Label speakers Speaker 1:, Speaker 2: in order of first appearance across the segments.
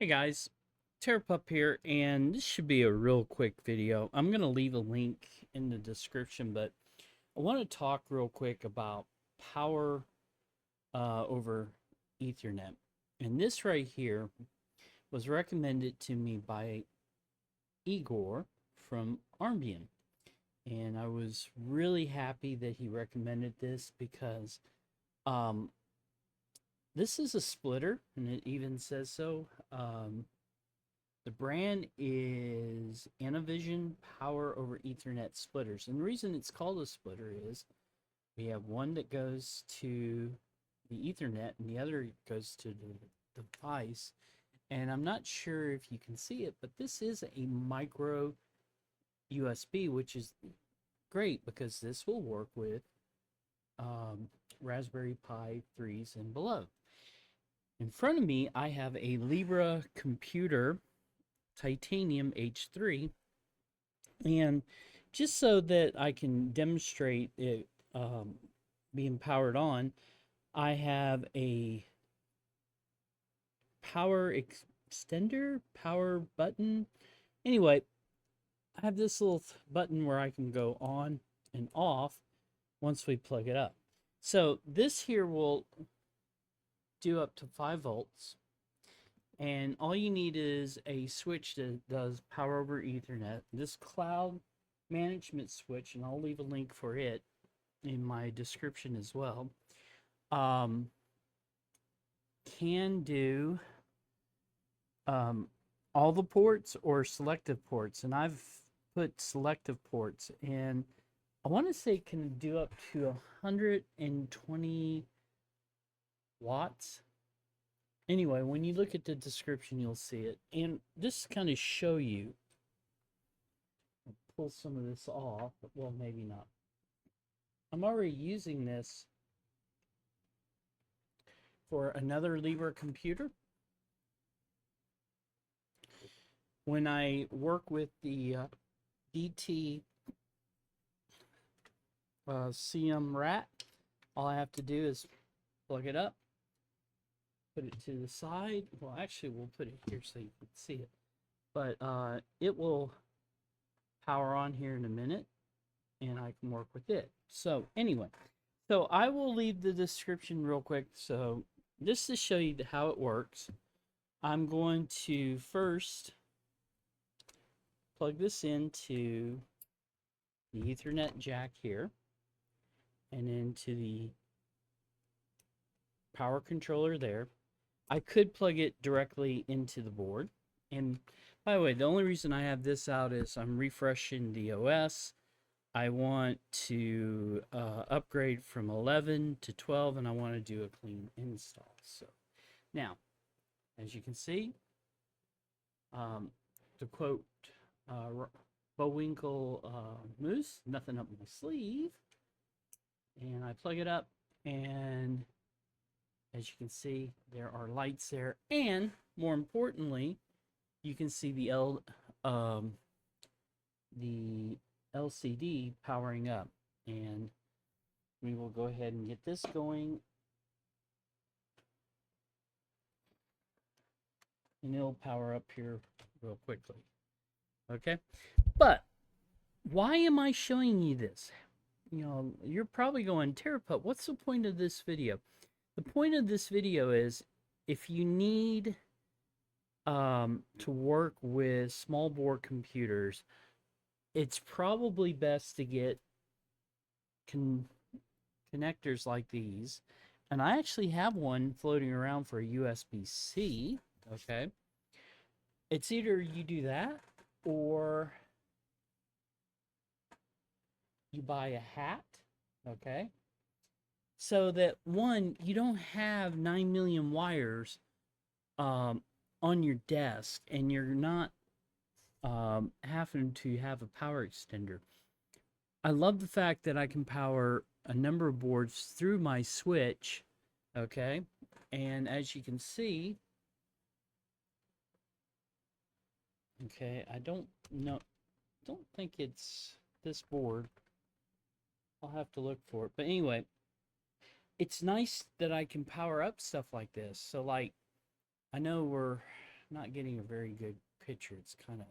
Speaker 1: Hey guys, Terrapup here, and this should be a real quick video. I'm going to leave a link in the description, but I want to talk real quick about power over Ethernet. And this right here was recommended to me by Igor from Armbian. And I was really happy that he recommended this because um, this is a splitter, and it even says so. The brand is Anvision Power over Ethernet Splitters. And the reason it's called a splitter is we have one that goes to the Ethernet and the other goes to the device. And I'm not sure if you can see it, but this is a micro USB, which is great because this will work with Raspberry Pi 3s and below. In front of me, I have a Libra computer Titanium H3, and just so that I can demonstrate it being powered on, I have a power extender, power button. Anyway, I have this little button where I can go on and off once we plug it up. So this here will do up to 5 volts. And all you need is a switch that does power over Ethernet. This cloud management switch, and I'll leave a link for it in my description as well, can do all the ports or selective ports. And I've put selective ports, and I want to say it can do up to 120 watts. Anyway, when you look at the description, you'll see it. And just to kind of show you, I'll pull some of this off, but well, maybe not. I'm already using this for another Libra computer. When I work with the DT CM rat, all I have to do is plug it up, put it to the side. Well, actually, we'll put it here so you can see it. But it will power on here in a minute, and I can work with it. So anyway, so I will leave the description real quick. So just to show you how it works, I'm going to first plug this into the Ethernet jack here, and into the power controller there. I could plug it directly into the board. And by the way, the only reason I have this out is I'm refreshing the OS. I want to upgrade from 11 to 12, and I want to do a clean install. So now, as you can see, to quote Bowinkle Moose, nothing up my sleeve. And I plug it up, and as you can see, there are lights there, and more importantly, you can see the LCD powering up. And we will go ahead and get this going, and it'll power up here real quickly. Okay, but why am I showing you this? You know, you're probably going, Terrapup, what's the point of this video? The point of this video is if you need to work with small board computers, it's probably best to get connectors like these. And I actually have one floating around for a USB-C, okay? It's either you do that or you buy a hat, okay? So that, one, you don't have 9 million wires on your desk, and you're not having to have a power extender. I love the fact that I can power a number of boards through my switch, okay? And as you can see, okay, I don't think it's this board. I'll have to look for it. But anyway, it's nice that I can power up stuff like this. So like, I know we're not getting a very good picture. It's kind of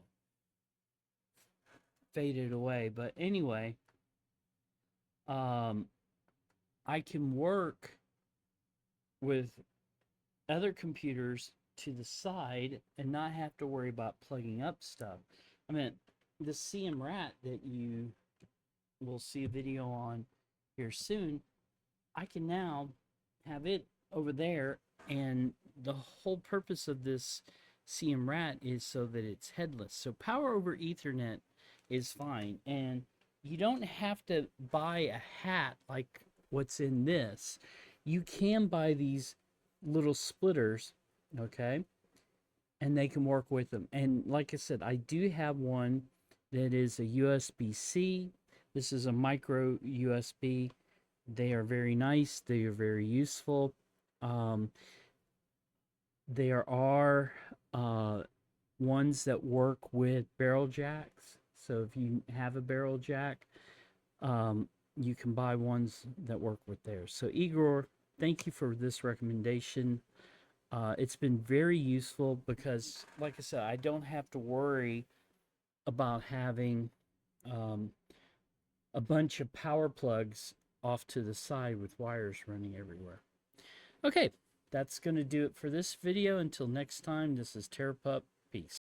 Speaker 1: faded away. But anyway, I can work with other computers to the side and not have to worry about plugging up stuff. I mean, the CM Rat that you will see a video on here soon, I can now have it over there, and the whole purpose of this CM Rat is so that it's headless. So power over Ethernet is fine, and you don't have to buy a hat like what's in this. You can buy these little splitters, okay, and they can work with them. And like I said, I do have one that is a USB-C. This is a micro USB. They are very nice. They are very useful. There are ones that work with barrel jacks. So if you have a barrel jack, you can buy ones that work with theirs. So Igor, thank you for this recommendation. It's been very useful because, like I said, I don't have to worry about having a bunch of power plugs off to the side with wires running everywhere. Okay, that's going to do it for this video. Until next time, this is TerraPup. Peace.